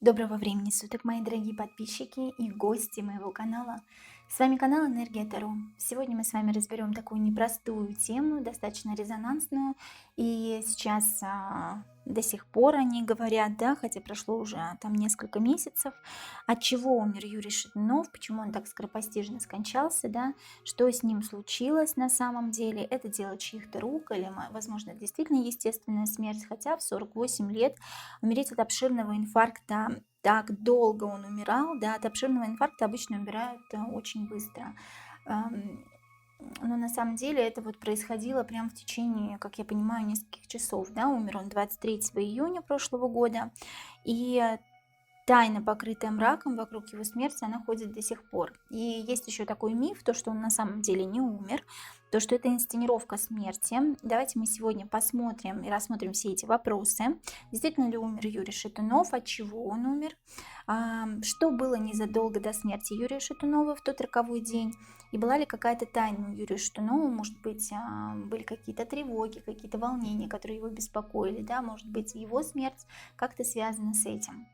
Доброго времени суток, мои дорогие подписчики и гости моего канала. С вами канал Энергия Таро. Сегодня мы с вами разберем такую непростую тему, достаточно резонансную. И сейчас до сих пор они говорят, да, хотя прошло уже там несколько месяцев, от чего умер Юрий Шатунов, почему он так скоропостижно скончался, да, что с ним случилось на самом деле. Это дело чьих-то рук или, возможно, действительно естественная смерть, хотя в 48 лет умереть от обширного инфаркта, так долго он умирал, да, от обширного инфаркта обычно умирают очень быстро. Ам, Но на самом деле это вот происходило прямо в течение, как я понимаю, нескольких часов, да, умер он 23 июня прошлого года, и тайна, покрытая мраком вокруг его смерти, она ходит до сих пор. И есть еще такой миф, то, что он на самом деле не умер, то, что это инсценировка смерти. Давайте мы сегодня посмотрим и рассмотрим все эти вопросы. Действительно ли умер Юрий Шатунов, от чего он умер, что было незадолго до смерти Юрия Шатунова в тот роковой день, и была ли какая-то тайна у Юрия Шатунова, может быть, были какие-то тревоги, какие-то волнения, которые его беспокоили, да, может быть, его смерть как-то связана с этим.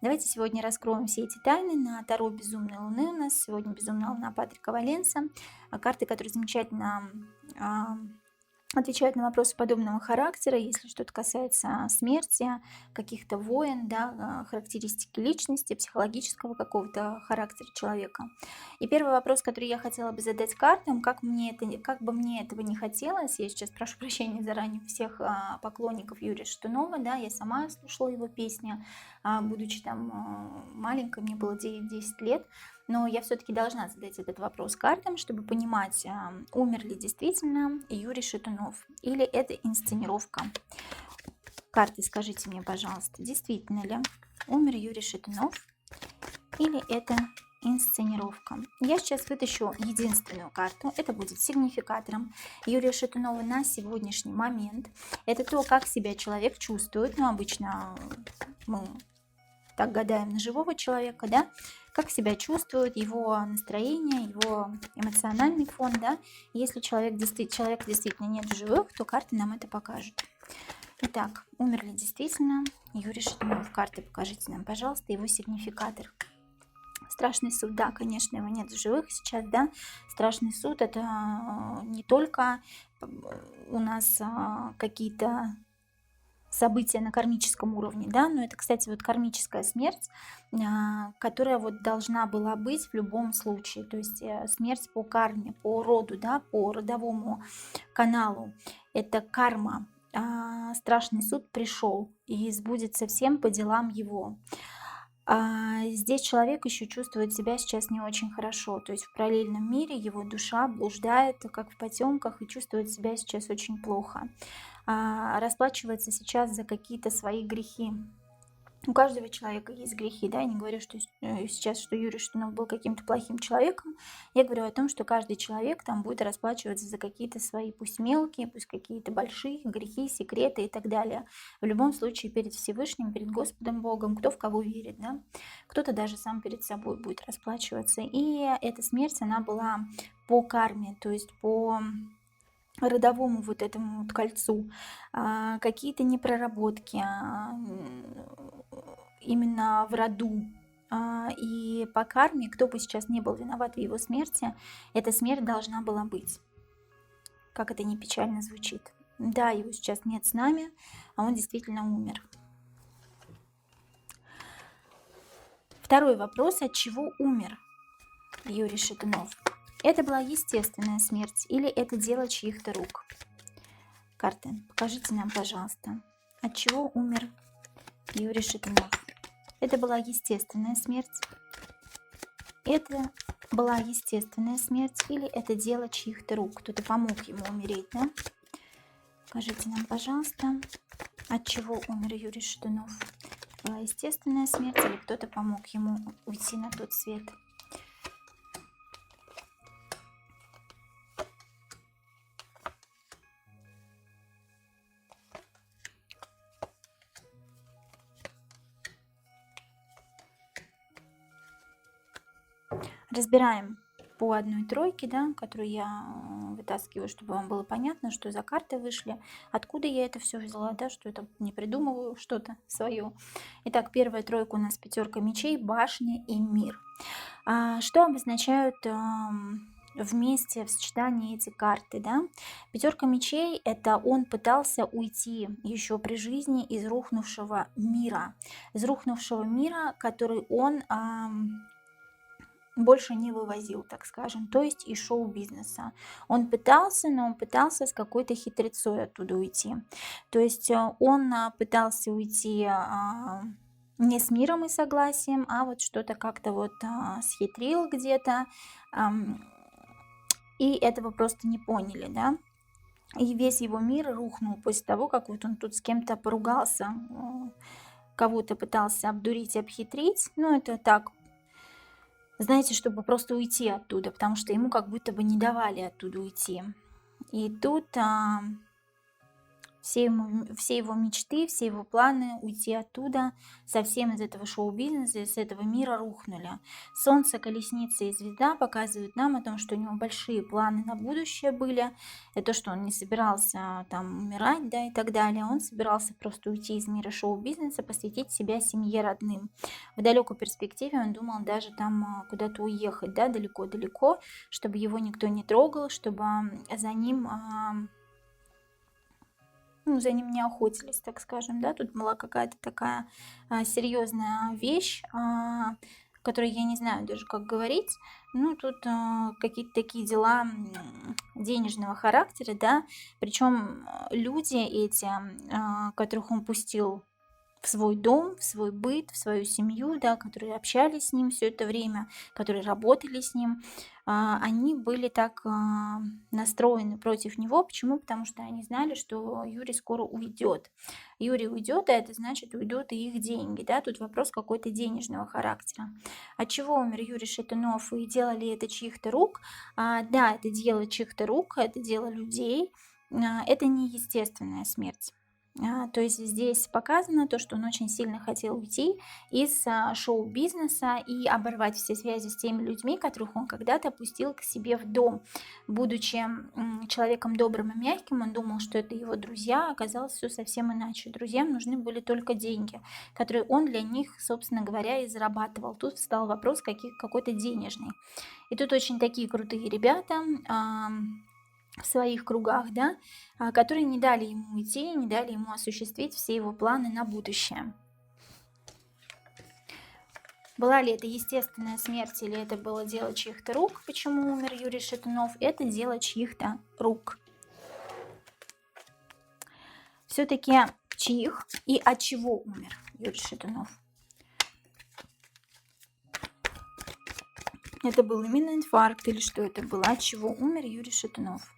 Давайте сегодня раскроем все эти тайны на Таро Безумной Луны. У нас сегодня Безумная Луна Патрика Валенса. Карты, которые замечательно отвечают на вопросы подобного характера, если что-то касается смерти, каких-то войн, да, характеристики личности, психологического какого-то характера человека. И первый вопрос, который я хотела бы задать картам, как бы мне этого не хотелось, я сейчас прошу прощения заранее всех поклонников Юрия Шатунова, да, я сама слушала его песни, будучи там маленькой, мне было 9-10 лет, но я все-таки должна задать этот вопрос картам, чтобы понимать, умер ли действительно Юрий Шатунов или это инсценировка. Карты, скажите мне, пожалуйста, действительно ли умер Юрий Шатунов или это инсценировка? Я сейчас вытащу единственную карту. Это будет сигнификатором Юрия Шатунова на сегодняшний момент. Это то, как себя человек чувствует. Ну, обычно мы так гадаем на живого человека, да, как себя чувствует, его настроение, его эмоциональный фон, да. Если человек действительно нет в живых, то карты нам это покажут. Итак, умер ли действительно Юрий Шатунов? Карты покажите нам, пожалуйста, его сигнификатор. Страшный суд, да, конечно, его нет в живых сейчас, да. Страшный суд — это не только у нас какие-то события на кармическом уровне, да, но это, кстати, вот кармическая смерть, которая вот должна была быть в любом случае, то есть смерть по карме, по роду, да, по родовому каналу, это карма. Страшный суд пришел и сбудется всем по делам его. Здесь человек еще чувствует себя сейчас не очень хорошо, то есть в параллельном мире его душа блуждает, как в потемках, и чувствует себя сейчас очень плохо. Расплачивается сейчас за какие-то свои грехи. У каждого человека есть грехи, да, я не говорю, что сейчас, что Юрий Шатунов был каким-то плохим человеком, я говорю о том, что каждый человек там будет расплачиваться за какие-то свои, пусть мелкие, пусть какие-то большие грехи, секреты и так далее. В любом случае перед Всевышним, перед Господом Богом, кто в кого верит, да, кто-то даже сам перед собой будет расплачиваться. И эта смерть, она была по карме, то есть по родовому вот этому вот кольцу, какие-то непроработки именно в роду. И по карме, кто бы сейчас не был виноват в его смерти, эта смерть должна была быть. Как это не печально звучит. Да, его сейчас нет с нами, а он действительно умер. Второй вопрос: от чего умер Юрий Шатунов? Это была естественная смерть или это дело чьих-то рук? Карты, покажите нам, пожалуйста, от чего умер Юрий Шатунов. Это была естественная смерть. Это была естественная смерть или это дело чьих-то рук? Кто-то помог ему умереть, да? Покажите нам, пожалуйста, от чего умер Юрий Шатунов. Была естественная смерть или кто-то помог ему уйти на тот свет? Разбираем по одной тройке, да, которую я вытаскиваю, чтобы вам было понятно, что за карты вышли, откуда я это все взяла, да, что это не придумываю что-то свое. Итак, первая тройка у нас пятерка мечей, башня и мир. Что обозначают вместе в сочетании эти карты, да? Пятерка мечей — это он пытался уйти еще при жизни из рухнувшего мира, который он больше не вывозил, так скажем, то есть из шоу-бизнеса. Он пытался, но он пытался с какой-то хитрецой оттуда уйти. То есть он пытался уйти не с миром и согласием, а вот что-то как-то вот схитрил где-то, и этого просто не поняли, да. И весь его мир рухнул после того, как вот он тут с кем-то поругался, кого-то пытался обдурить, обхитрить. Ну, это так, знаете, чтобы просто уйти оттуда, потому что ему как будто бы не давали оттуда уйти. И тут все его мечты, все его планы уйти оттуда, совсем из этого шоу-бизнеса, из этого мира рухнули. Солнце, колесница и звезда показывают нам о том, что у него большие планы на будущее были. Это то, что он не собирался там умирать, да, и так далее. Он собирался просто уйти из мира шоу-бизнеса, посвятить себя семье, родным. В далекой перспективе он думал даже там куда-то уехать, да, далеко-далеко, чтобы его никто не трогал, чтобы за ним не охотились, так скажем, да, тут была какая-то такая серьезная вещь, которую я не знаю даже, как говорить. Ну, тут какие-то такие дела денежного характера, да, причем люди эти, которых он пустил в свой дом, в свой быт, в свою семью, да, которые общались с ним все это время, которые работали с ним, они были так настроены против него. Почему? Потому что они знали, что Юрий скоро уйдет. Юрий уйдет, а это значит, уйдут и их деньги. Да? Тут вопрос какой-то денежного характера. От чего умер Юрий Шатунов и делали это чьих-то рук? Да, это дело чьих-то рук, это дело людей. Это не естественная смерть. То есть здесь показано то, что он очень сильно хотел уйти из шоу-бизнеса и оборвать все связи с теми людьми, которых он когда-то пустил к себе в дом. Будучи человеком добрым и мягким, он думал, что это его друзья, а оказалось все совсем иначе. Друзьям нужны были только деньги, которые он для них, собственно говоря, и зарабатывал. Тут встал вопрос какой-то денежный. И тут очень такие крутые ребята в своих кругах, да, которые не дали ему уйти, не дали ему осуществить все его планы на будущее. Была ли это естественная смерть или это было дело чьих-то рук? Почему умер Юрий Шатунов? Это дело чьих-то рук. Все-таки чьих и от чего умер Юрий Шатунов? Это был именно инфаркт или что это было? От чего умер Юрий Шатунов?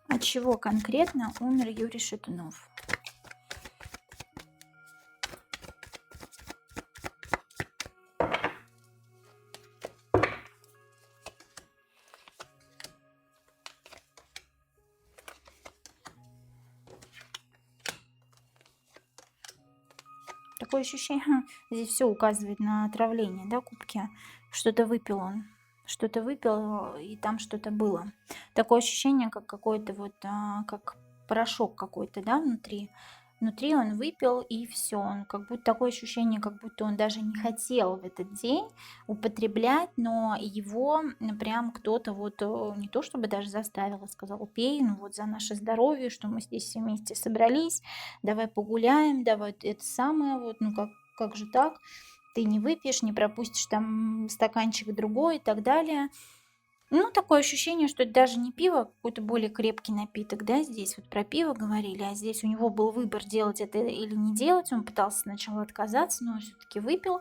От чего конкретно умер Юрий Шатунов? Такое ощущение, здесь все указывает на отравление, да, кубки. Что-то выпил он. Что-то выпил, и там что-то было. Такое ощущение, как какой-то вот, как порошок какой-то, да, внутри. Внутри он выпил, и все. Он как будто такое ощущение, как будто он даже не хотел в этот день употреблять, но его прям кто-то вот не то чтобы даже заставил, а сказал: пей, ну вот за наше здоровье, что мы здесь все вместе собрались, давай погуляем, давай это самое, вот, ну как же так? Ты не выпьешь, не пропустишь там стаканчик другой и так далее. Ну, такое ощущение, что это даже не пиво, а какой-то более крепкий напиток, да, здесь вот про пиво говорили, а здесь у него был выбор, делать это или не делать. Он пытался сначала отказаться, но все-таки выпил.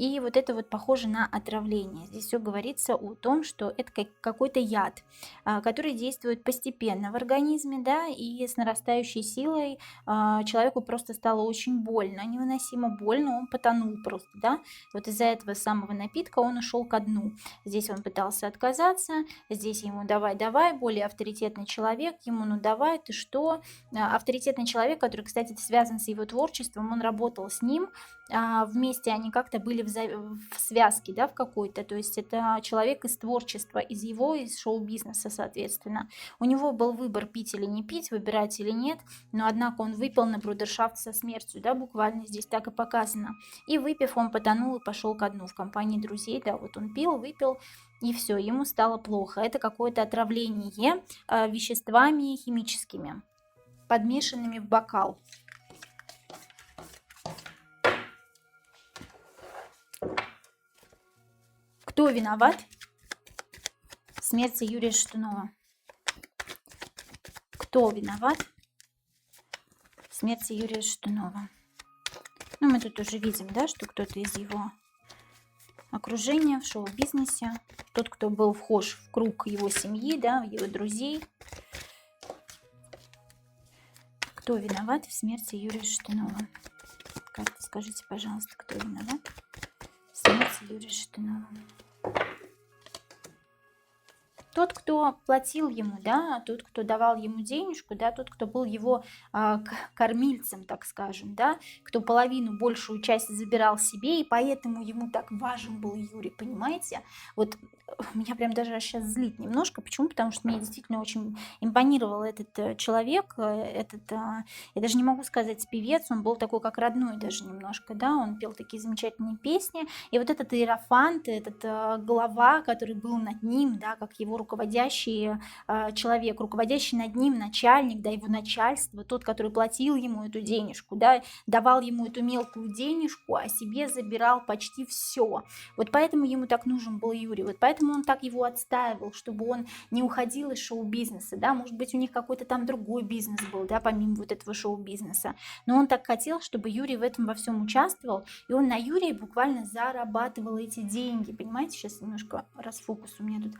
И вот это вот похоже на отравление. Здесь все говорится о том, что это какой-то яд, который действует постепенно в организме, да, и с нарастающей силой человеку просто стало очень больно, невыносимо больно, он потонул просто, да. Вот из-за этого самого напитка он ушел ко дну. Здесь он пытался отказаться, здесь ему давай, давай, более авторитетный человек, ему ну давай, ты что? Авторитетный человек, который, кстати, связан с его творчеством, он работал с ним, вместе они как-то были в связке, да, в какой-то, то есть это человек из творчества, из шоу-бизнеса, соответственно. У него был выбор, пить или не пить, выбирать или нет, но однако он выпил на брудершафт со смертью, да, буквально здесь так и показано. И выпив, он потонул и пошел ко дну в компании друзей, да, вот он пил, выпил, и все, ему стало плохо. Это какое-то отравление веществами химическими, подмешанными в бокал. Кто виноват в смерти Юрия Шатунова? Кто виноват в смерти Юрия Шатунова? Ну, мы тут уже видим, да, что кто-то из его окружения в шоу-бизнесе, тот, кто был вхож в круг его семьи, да, его друзей. Кто виноват в смерти Юрия Шатунова? Карта, скажите, пожалуйста, кто виноват в смерти Юрия Шатунова? Тот, кто платил ему, да, тот, кто давал ему денежку, да, тот, кто был его кормильцем, так скажем, да, кто половину, большую часть забирал себе, и поэтому ему так важен был Юрий, понимаете? Вот меня прям даже сейчас злит немножко. Почему? Потому что мне действительно очень импонировал этот человек, я даже не могу сказать певец, он был такой как родной даже немножко, да, он пел такие замечательные песни, и вот этот иерофант, этот глава, который был над ним, да, как его руководящий человек, руководящий над ним начальник, да, его начальство, тот, который платил ему эту денежку, да, давал ему эту мелкую денежку, а себе забирал почти все. Вот поэтому ему так нужен был Юрий, вот поэтому он так его отстаивал, чтобы он не уходил из шоу-бизнеса, да, может быть, у них какой-то там другой бизнес был, да, помимо вот этого шоу-бизнеса, но он так хотел, чтобы Юрий в этом во всем участвовал, и он на Юрии буквально зарабатывал эти деньги, понимаете, сейчас немножко расфокус у меня тут.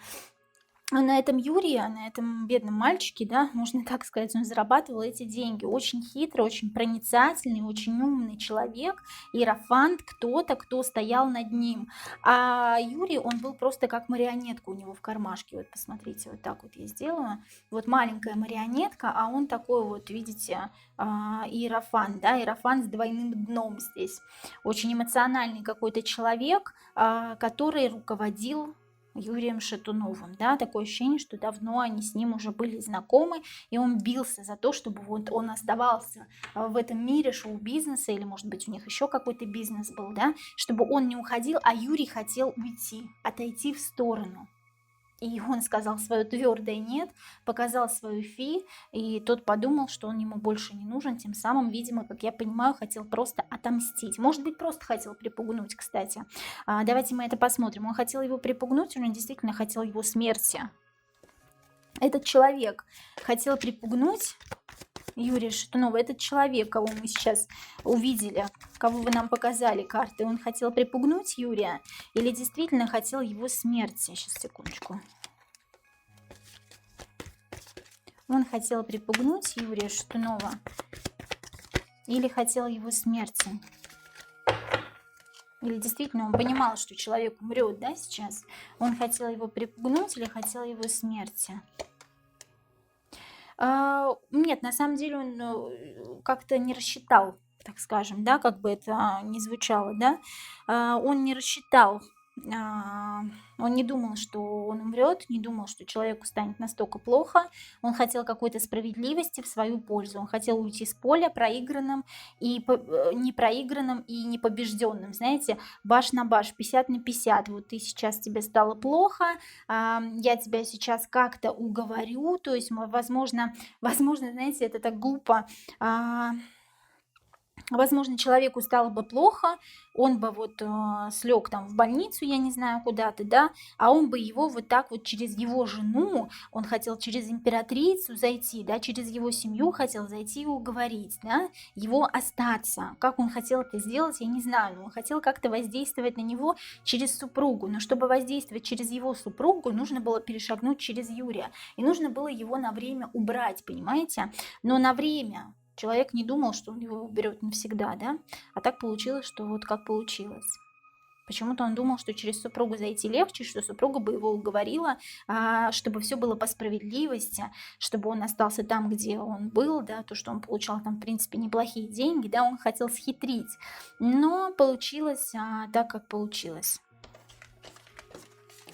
На этом Юрии, на этом бедном мальчике, да, можно так сказать, он зарабатывал эти деньги. Очень хитрый, очень проницательный, очень умный человек, иерофант, кто-то, кто стоял над ним. А Юрий, он был просто как марионетка у него в кармашке. Вот посмотрите, вот так вот я сделаю. Вот маленькая марионетка, а он такой вот, видите, иерофант, да, иерофант с двойным дном здесь. Очень эмоциональный какой-то человек, который руководил Юрием Шатуновым, да, такое ощущение, что давно они с ним уже были знакомы, и он бился за то, чтобы вот он оставался в этом мире шоу-бизнеса, или, может быть, у них еще какой-то бизнес был, да, чтобы он не уходил, а Юрий хотел уйти, отойти в сторону. И он сказал свое твердое «нет», показал свою фи, и тот подумал, что он ему больше не нужен, тем самым, видимо, как я понимаю, хотел просто отомстить. Может быть, просто хотел припугнуть, кстати. Давайте мы это посмотрим. Он хотел его припугнуть, он действительно хотел его смерти. Этот человек хотел припугнуть Юрия Шатунова, этот человек, кого мы сейчас увидели, кого вы нам показали карты, он хотел припугнуть Юрия или действительно хотел его смерти? Сейчас, секундочку. Он хотел припугнуть Юрия Шатунова или хотел его смерти? Или действительно он понимал, что человек умрет, да, сейчас? Он хотел его припугнуть или хотел его смерти? Нет, на самом деле он как-то не рассчитал, так скажем, да, как бы это ни звучало, да, он не рассчитал, он не думал, что он умрет, не думал, что человеку станет настолько плохо, он хотел какой-то справедливости в свою пользу, он хотел уйти с поля проигранным и не проигранным и не побежденным, знаете, баш на баш, 50 на 50, вот ты сейчас тебе стало плохо, я тебя сейчас как-то уговорю, то есть, возможно, знаете, это так глупо, Возможно, человеку стало бы плохо, он бы вот слег там в больницу, я не знаю, куда-то, да, а он бы его вот так вот через его жену, он хотел через императрицу зайти, да, через его семью хотел зайти и уговорить, да, его остаться. Как он хотел это сделать, я не знаю, но он хотел как-то воздействовать на него через супругу, но чтобы воздействовать через его супругу, нужно было перешагнуть через Юрия, и нужно было его на время убрать, понимаете, но на время. Человек не думал, что он его уберет навсегда, да? А так получилось, что вот как получилось. Почему-то он думал, что через супругу зайти легче, что супруга бы его уговорила, чтобы все было по справедливости, чтобы он остался там, где он был, да, то, что он получал там, в принципе, неплохие деньги, да, он хотел схитрить. Но получилось так, как получилось.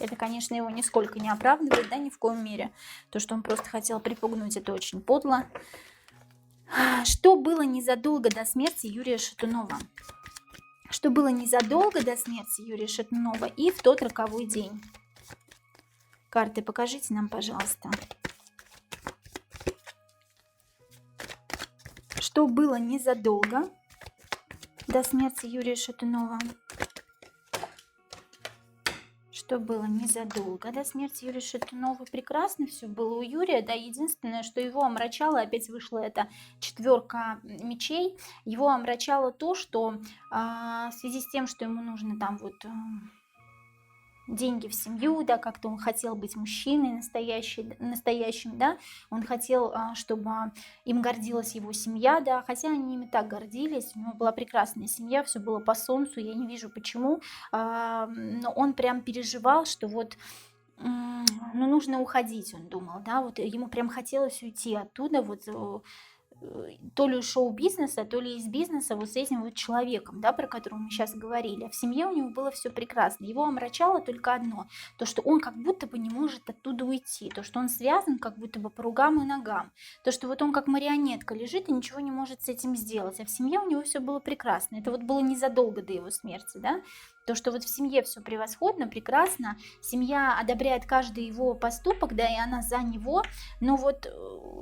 Это, конечно, его нисколько не оправдывает, да, ни в коем мере. То, что он просто хотел припугнуть, это очень подло. Что было незадолго до смерти Юрия Шатунова? Что было незадолго до смерти Юрия Шатунова и в тот роковой день? Карты, покажите нам, пожалуйста. Что было незадолго до смерти Юрия Шатунова? Что было незадолго до смерти Юрия Шатунова. Прекрасно все было у Юрия, да, единственное, что его омрачало, опять вышла эта 4 мечей, его омрачало то, что в связи с тем, что ему нужно там вот деньги в семью, да, как-то он хотел быть мужчиной настоящим, да, он хотел, чтобы им гордилась его семья, да, хотя они ими так гордились, у него была прекрасная семья, все было по солнцу, я не вижу почему, но он прям переживал, что вот ну, нужно уходить, он думал, да, вот ему прям хотелось уйти оттуда, вот то ли из шоу-бизнеса, то ли из бизнеса вот с этим вот человеком, да, про которого мы сейчас говорили. А в семье у него было все прекрасно. Его омрачало только одно, то, что он как будто бы не может оттуда уйти, то, что он связан как будто бы по ругам и ногам, то, что вот он как марионетка лежит и ничего не может с этим сделать. А в семье у него все было прекрасно. Это вот было незадолго до его смерти, да, то, что вот в семье все превосходно, прекрасно, семья одобряет каждый его поступок, да, и она за него, но вот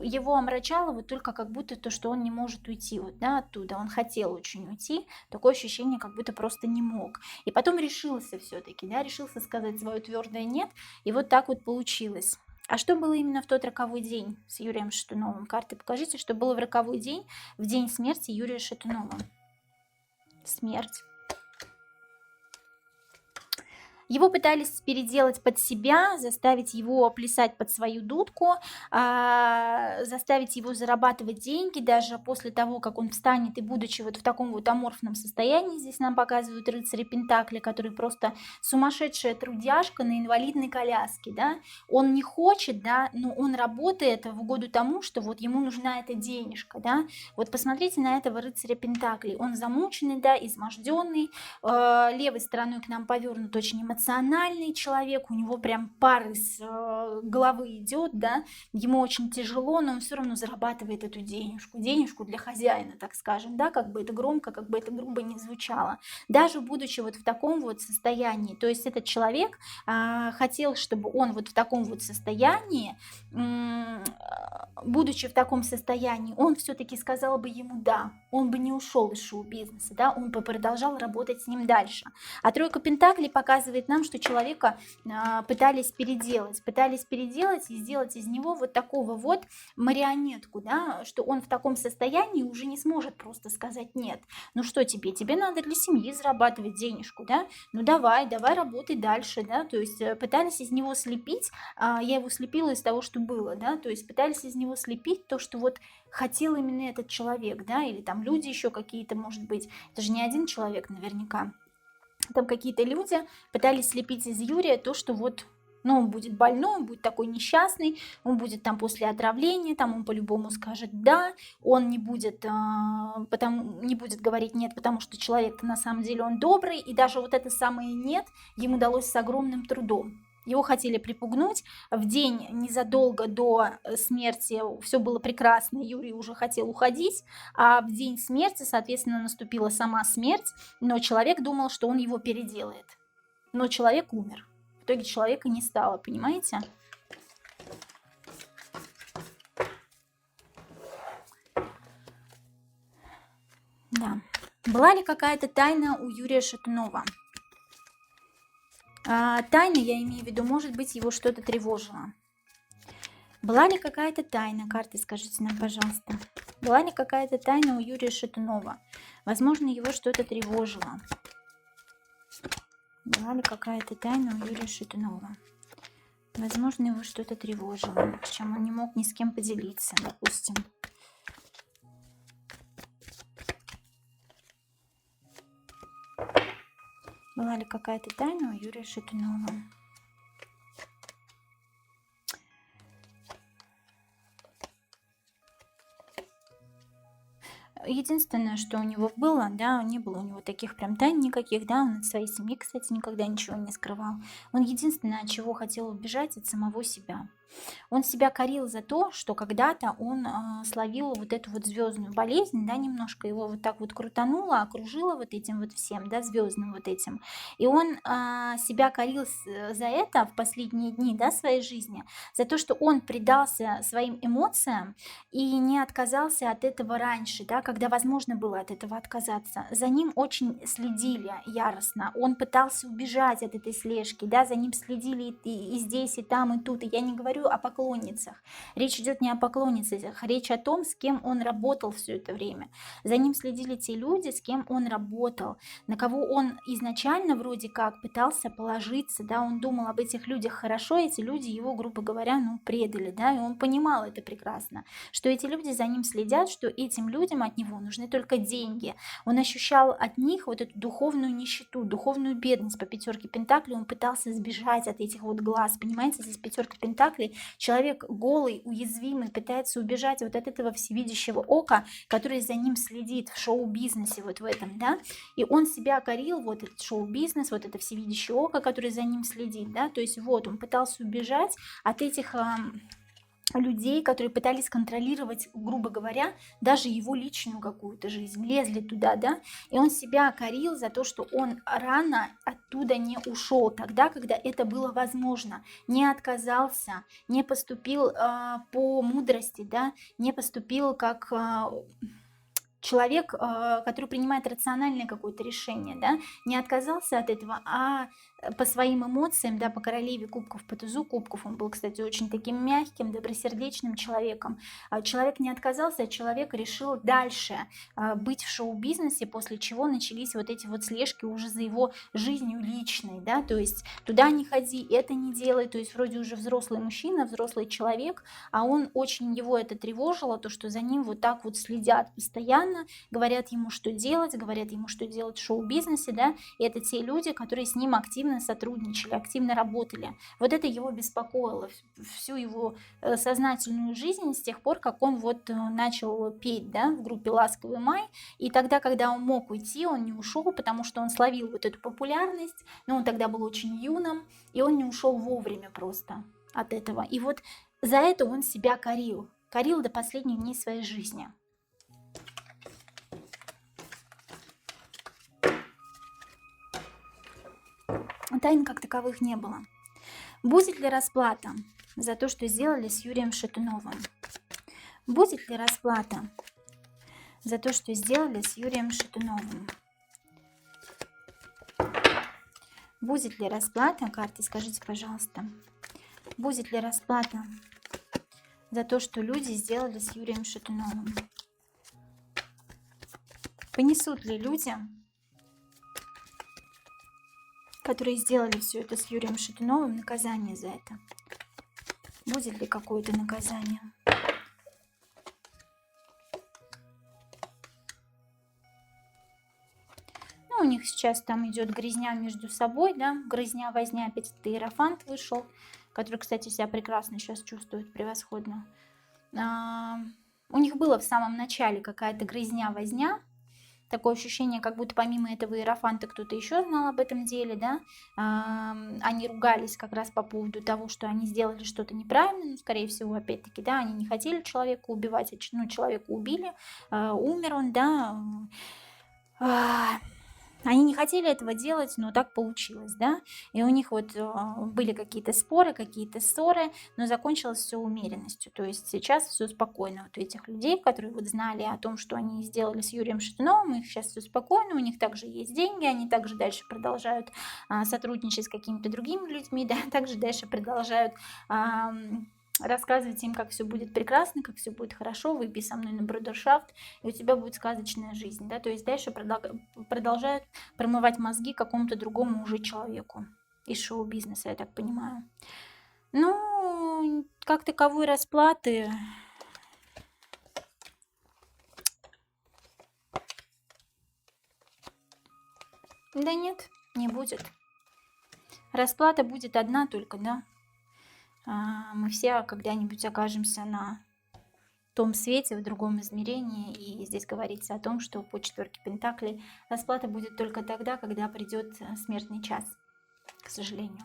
его омрачало вот только как будто то, что он не может уйти вот, да, оттуда. Он хотел очень уйти, такое ощущение, как будто просто не мог. И потом решился все-таки, да, решился сказать свое твердое нет, и вот так вот получилось. А что было именно в тот роковой день с Юрием Шатуновым? Карты, покажите, что было в роковой день, в день смерти Юрия Шатунова. Смерть. Его пытались переделать под себя, заставить его плясать под свою дудку, заставить его зарабатывать деньги даже после того, как он встанет и будучи вот в таком вот аморфном состоянии. Здесь нам показывают рыцаря Пентакли, который просто сумасшедшая трудяжка на инвалидной коляске, да. Он не хочет, да, но он работает в угоду тому, что вот ему нужна эта денежка, да. Вот посмотрите на этого рыцаря Пентакли. Он замученный, да, изможденный, левой стороной к нам повернут очень эмоциональный человек, у него прям пар из головы идет, да, ему очень тяжело, но он все равно зарабатывает эту денежку для хозяина, так скажем, да, как бы это громко, как бы это грубо не звучало, даже будучи вот в таком вот состоянии, то есть этот человек хотел, чтобы он вот в таком вот состоянии, будучи в таком состоянии, он все-таки сказал бы ему да, он бы не ушел из шоу-бизнеса, да, он бы продолжал работать с ним дальше. А тройка Пентаклей показывает нам, что человека пытались переделать и сделать из него вот такого вот марионетку, да, что он в таком состоянии уже не сможет просто сказать нет. Ну что тебе надо для семьи зарабатывать денежку, да, ну давай работай дальше, да, то есть пытались из него слепить, я его слепила из того, что было, да, то есть пытались из него слепить то, что вот хотел именно этот человек, да, или там люди еще какие-то, может быть, это же не один человек наверняка, там какие-то люди пытались слепить из Юрия то, что вот, ну, он будет больной, он будет такой несчастный, он будет там после отравления, там он по-любому скажет да, он не будет говорить нет, потому что человек на самом деле он добрый, и даже вот это самое нет ему далось с огромным трудом. Его хотели припугнуть. В день незадолго до смерти все было прекрасно, Юрий уже хотел уходить, а в день смерти, соответственно, наступила сама смерть, но человек думал, что он его переделает. Но человек умер. В итоге человека не стало, понимаете? Да. Была ли какая-то тайна у Юрия Шатунова? Тайна, я имею в виду, может быть, его что-то тревожило. Была ли какая-то тайна? Карты, скажите нам, пожалуйста. Была ли какая-то тайна у Юрия Шатунова? Возможно, его что-то тревожило. Была ли какая-то тайна у Юрия Шатунова? Возможно, его что-то тревожило, чем он не мог ни с кем поделиться, допустим. Была ли какая-то тайна у Юрия Шатунова? Единственное, что у него было, да, не было у него таких прям тайн никаких, да, он от своей семьи, кстати, никогда ничего не скрывал. Он единственное, от чего хотел убежать, от самого себя. Он себя корил за то, что когда-то он словил вот эту вот звездную болезнь, да, немножко его вот так вот крутануло, окружило вот этим вот всем, да, звездным вот этим. И он себя корил за это в последние дни, да, своей жизни, за то, что он предался своим эмоциям и не отказался от этого раньше, да, когда возможно было от этого отказаться. За ним очень следили яростно, он пытался убежать от этой слежки, да, за ним следили и здесь, и там, и тут. И я не говорю о поклонницах. Речь идет не о поклонницах, речь о том, с кем он работал все это время. За ним следили те люди, с кем он работал, на кого он изначально вроде как пытался положиться, да, он думал об этих людях хорошо, эти люди его, грубо говоря, ну, предали, да, и он понимал это прекрасно, что эти люди за ним следят, что этим людям от него нужны только деньги. Он ощущал от них вот эту духовную нищету, духовную бедность по пятерке пентаклей, он пытался сбежать от этих вот глаз, понимаете, здесь пятерка пентаклей, человек голый, уязвимый, пытается убежать вот от этого всевидящего ока, который за ним следит в шоу-бизнесе вот в этом, да, и он себя корил, вот этот шоу-бизнес, вот это всевидящее око, который за ним следит, да, то есть вот он пытался убежать от этих людей, которые пытались контролировать, грубо говоря, даже его личную какую-то жизнь, лезли туда, да, и он себя корил за то, что он рано оттуда не ушел, тогда, когда это было возможно, не отказался, не поступил по мудрости, да, не поступил как человек, который принимает рациональное какое-то решение, да, не отказался от этого, а по своим эмоциям, да, по королеве кубков, по тузу кубков, он был, кстати, очень таким мягким, добросердечным человеком. Человек не отказался, а человек решил дальше быть в шоу-бизнесе, после чего начались вот эти вот слежки уже за его жизнью личной, да, то есть туда не ходи, это не делай, то есть вроде уже взрослый мужчина, взрослый человек, а он очень его это тревожило, то, что за ним вот так вот следят постоянно, говорят ему, что делать в шоу-бизнесе, да, и это те люди, которые с ним активно сотрудничали, активно работали. Вот это его беспокоило всю его сознательную жизнь с тех пор, как он вот начал петь, да, в группе «Ласковый май», и тогда, когда он мог уйти, он не ушел, потому что он словил вот эту популярность, но он тогда был очень юным, и он не ушел вовремя просто от этого. И вот за это он себя корил до последних дней своей жизни. Тайн как таковых не было. Будет ли расплата за то, что сделали с Юрием Шатуновым? Будет ли расплата за то, что сделали с Юрием Шатуновым? Будет ли расплата, карты, скажите, пожалуйста, будет ли расплата за то, что люди сделали с Юрием Шатуновым? Понесут ли люди, которые сделали все это с Юрием Шатуновым, наказание за это? Будет ли какое-то наказание? Ну, у них сейчас там идет грязня между собой, да, грызня, возня, опять это Иерофант вышел, который, кстати, себя прекрасно сейчас чувствует, превосходно. У них было в самом начале какая-то грызня, возня, такое ощущение, как будто помимо этого Иерофанта кто-то еще знал об этом деле, да, они ругались как раз по поводу того, что они сделали что-то неправильно, ну, скорее всего, опять-таки, да, они не хотели человека убивать, ну, человека убили, умер он, да, Они не хотели этого делать, но так получилось, да. И у них вот были какие-то споры, какие-то ссоры, но закончилось все умеренностью. То есть сейчас все спокойно. Вот у этих людей, которые вот знали о том, что они сделали с Юрием Шатуновым, у них сейчас все спокойно, у них также есть деньги, они также дальше продолжают сотрудничать с какими-то другими людьми, да, также дальше продолжают рассказывать им, как все будет прекрасно, как все будет хорошо, выпей со мной на брудершафт, и у тебя будет сказочная жизнь, да, то есть дальше продолжают промывать мозги какому-то другому уже человеку из шоу-бизнеса, я так понимаю. Ну, как таковой расплаты, да нет, не будет. Расплата будет одна только, да. Мы все когда-нибудь окажемся на том свете, в другом измерении, и здесь говорится о том, что по четверке Пентаклей расплата будет только тогда, когда придет смертный час, к сожалению.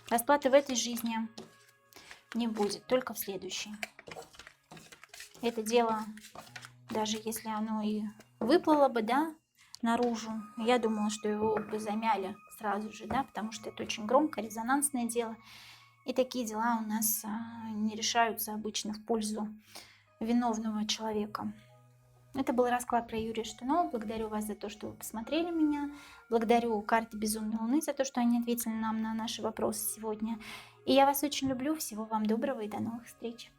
Расплаты в этой жизни не будет, только в следующей. Это дело, даже если оно и выплыло бы, да, наружу, я думала, что его бы замяли сразу же, да, потому что это очень громкое, резонансное дело. И такие дела у нас не решаются обычно в пользу виновного человека. Это был расклад про Юрия Шатунова. Благодарю вас за то, что вы посмотрели меня. Благодарю карты Безумной Луны за то, что они ответили нам на наши вопросы сегодня. И я вас очень люблю. Всего вам доброго и до новых встреч.